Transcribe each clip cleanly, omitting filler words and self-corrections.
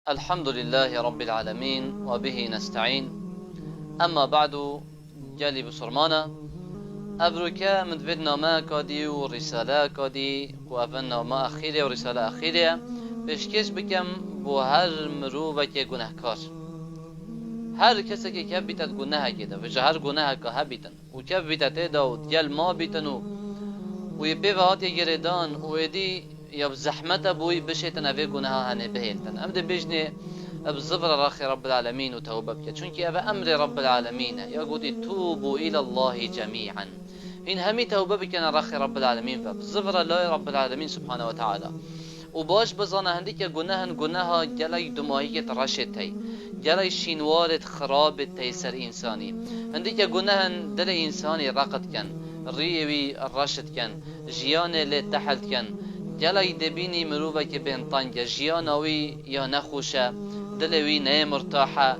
الحمد لله رب العالمين وبه نستعين. أما بعد جالي بسرمانا أبركا من بدنا ما كادي ورسالة كادي وأفنا ما أخيرة ورسالة أخيرة بشكش بكم بو هر مروبة که گناهکار هر کسی که که بیتد گناه کده و هر گناه که بیتن و که بیتد دا و دیل ما بیتن و یه پیوهات یه گردان و یدی یا بزحمت بوی بشیتن اوه گناه هنه بهیلتن امده بجنه بزفر راخي رب العالمين وتوبة بك چونك أبا أمر رب العالمين يقول توبوا إلى الله جميعا إن همي توبة بك أنا راخي رب العالمين فبزفر الله رب العالمين سبحانه وتعالى وباش بزانا هنديك گناه جلي دماهية رشد هي جلي شينوارد خراب تيسر إنساني هنديك گناه دل إنساني رقد كان ريوي الرشد كان جيان لتحت كان جلي دبيني مروبة كبين طنجة جيانوي يا نخوشة دلوي نه مرتاحة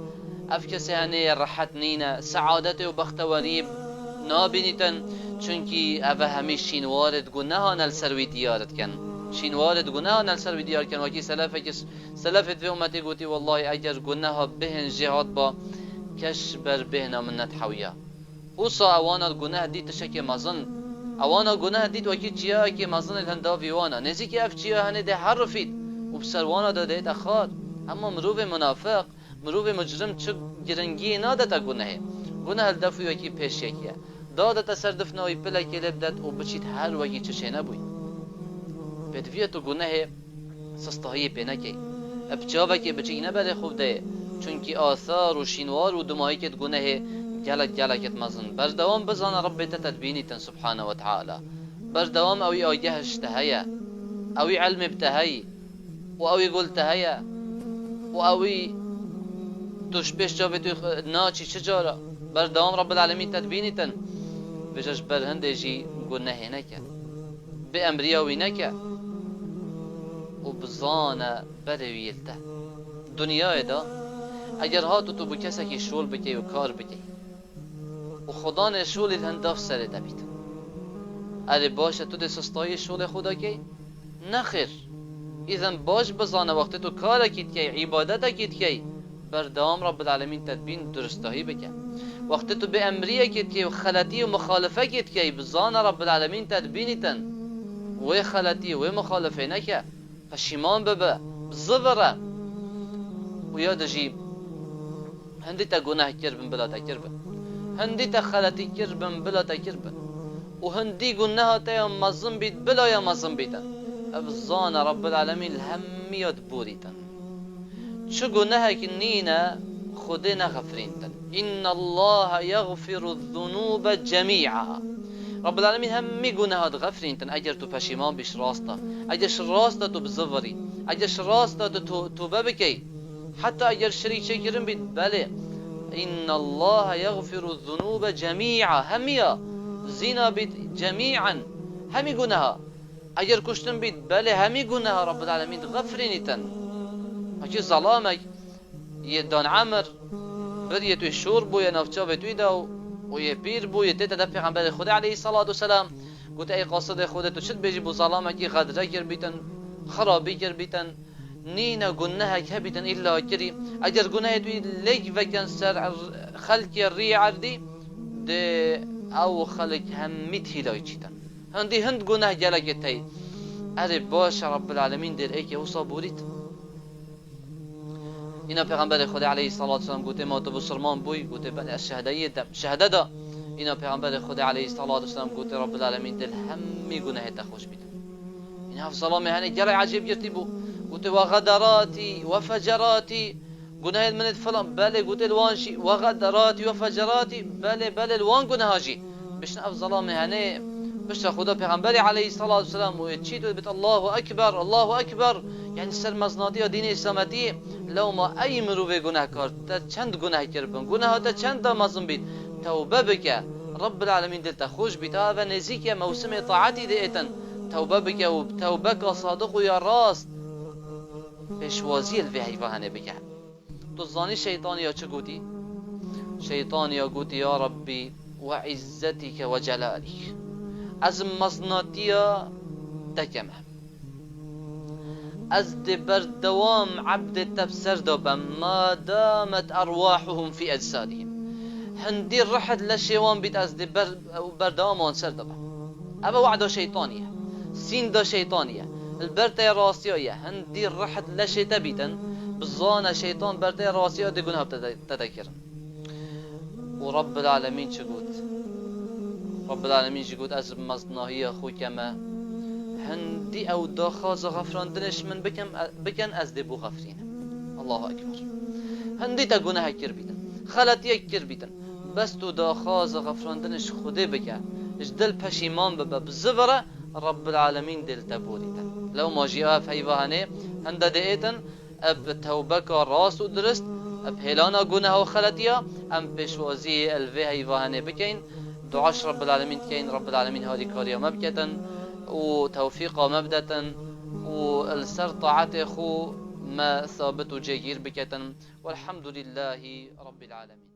افكسي هنه راحت نينا سعادته وبختوري نابينيتن چونكي اوه همي شينوارد گناهان السروي ديارت كان شينوارد گناهان السروي ديار كان وكي سلفت في امتي قوتي والله اجر گناه بهن جهاد با كشبر بهنا من نتحويا وصا اوانا گناه دي تشكي مظن اوانا گناه دي وكي چيا كي مظن الهندافي وانا نزيكي اف چيا هنه ده حرفيد وبسروانا ده اخار اما مروب منافق مروب مجرم چه گرنگی نادتا گناه دفوی وکی پیش یکیه دادتا سردفناوی پلکی لبدت و بچید هر وکی چشه نبوی بدویه تو گناه سستهایی پی نکی ابچا وکی بچی نبره خوب ده چونکی آثار و شینوار و دماهی کت گناه جلکت مزن بردوام بزان رب تتدبینی تن سبحانه و تعالی بردوام اوی آگهش تهیه اوی علم بتهی و اوی قول تهیه و اوی توش پیش جا توی ناچی چجارا بر دوام رب العالمین تدبینی تن بجاش بر هنده جی گناه نکه به امریاوی نکه و بزانه برویلته دنیای دا اگر هاتو تو بو کسی که شول بکی و کار بکی و خدا نه شولی هنداف سره دبید اره باشه تو ده سستای شول خدا کی نخیر إذن باش بزانه وقت تو کار کیت کی عبادت کیت کی بردام رب العالمین تدبین درستهی بکن وقت تو به امریه کیت کی و خلطی و مخالفه کیت کی بزانه رب العالمین تدبینی تن و خلطی و مخالفه نکه پشیمان ببه بزبره و یاد جیب هندی تا گناه کربن بلا تکربن هندی تا خلطی کربن بلا تکربن و هندی گناه تا یا مظلم بید بلا یا مظلم بیدن افزان رب العالمين الهميات بوريتا شو قلناها كنينا خدنا غفرينتا إن الله يغفر الذنوب جميعها رب العالمين همي قلناها غفرينتا أجر تو پشیمان بش راستا أجرش راستا تو بزفري أجرش راستا تو ببكي حتى أجر شريك كرم بيت بله إن الله يغفر الذنوب جميعا هميا زنا بيت جميعا همي قلناها اگر کشتن بید بله همی گناه رب العالمین غفرینیتن اکی ظلامک یه دان عمر بر یه توی شور بو یه نفچا به توی دا و یه پیر بو یه تیتا دا پیغمبر خدا علیه الصلاة والسلام گوت ای قاصد خودت تو چد بیجی بو ظلامکی غدره گر بیتن خرابی گر بیتن نینا گناهک هبیتن الا کری اگر گناه توی لگ وکن سر خلق ری عردی ده او خلق همیت هلای چیتن هندي هند گناه جلقت هي اره باش رب العالمين دير ايك او صابوريت اینا پیغمبر خدا علیه الصلاه والسلام گوته ما تو بسرمان بوی گوته بله الشهدایی دم شهده دا اینا پیغمبر خدا علیه الصلاه والسلام گوته رب العالمین دل همي گناه تخوش بیت اینا ظلام هني جرى عجيب جرتي بو گوته وغدراتي وفجراتي گناه من فلان بله گوته الوانشي وغدراتي وفجراتي بله الوان گناهاجي بشن افضلام هني بشتر خدا پیغمبری علیه الصلاة والسلام و چی تو بت الله اکبر یعنی سرمزنادی و دین اسلامتی لو ما ای مروه گناه کار تا چند گناه کربن گناه تا چند تا مظلم بید توبه بکه رب العالمین دلتا خوش بید و نزیک موسم طاعتی دیتن توبه بکه و توبه که صادق و یا راست پیشوازی الوحی وهنه بکه تو زانی شیطانی یا چه گوتی شیطانی یا گوتی یا ربی و عزتك و جلالك از مزناتیا دکمه از بردوام عبد تبسر دبم ما دامت أرواحهم في أجسادهم هندي رحد لشيوان بيت از بردوام وانسر دبم أبا وعد شيطانية سين دا شيطانية البرتة راسية هندي رحد لشيتا بيتن بالظانة شيطان برتة راسية دي قنها بتذكرن ورب العالمين شقود رب العالمين شقود أزب مصناهية أخوي كما هندي أو داخاز غفران دنش من بكن أزدبو غفرين الله أكبر هندي تقونها كربيتن خلطية كربيتن بس تو داخاز غفران دنش خده بكا اجدل پشیمان ببا بزبرة رب العالمين دل تبوريتن لو ما جيها في هيوهاني هنده دئيتن اب توبك راس و درست اب هلانا قونها وخلطية ام بشوازي الفي هيوهاني بكين دعاش رب العالمين كين رب العالمين هذه كاريا مبكة وتوفيقا مبدة والسر طاعت خو ما ثابت جير بكة والحمد لله رب العالمين.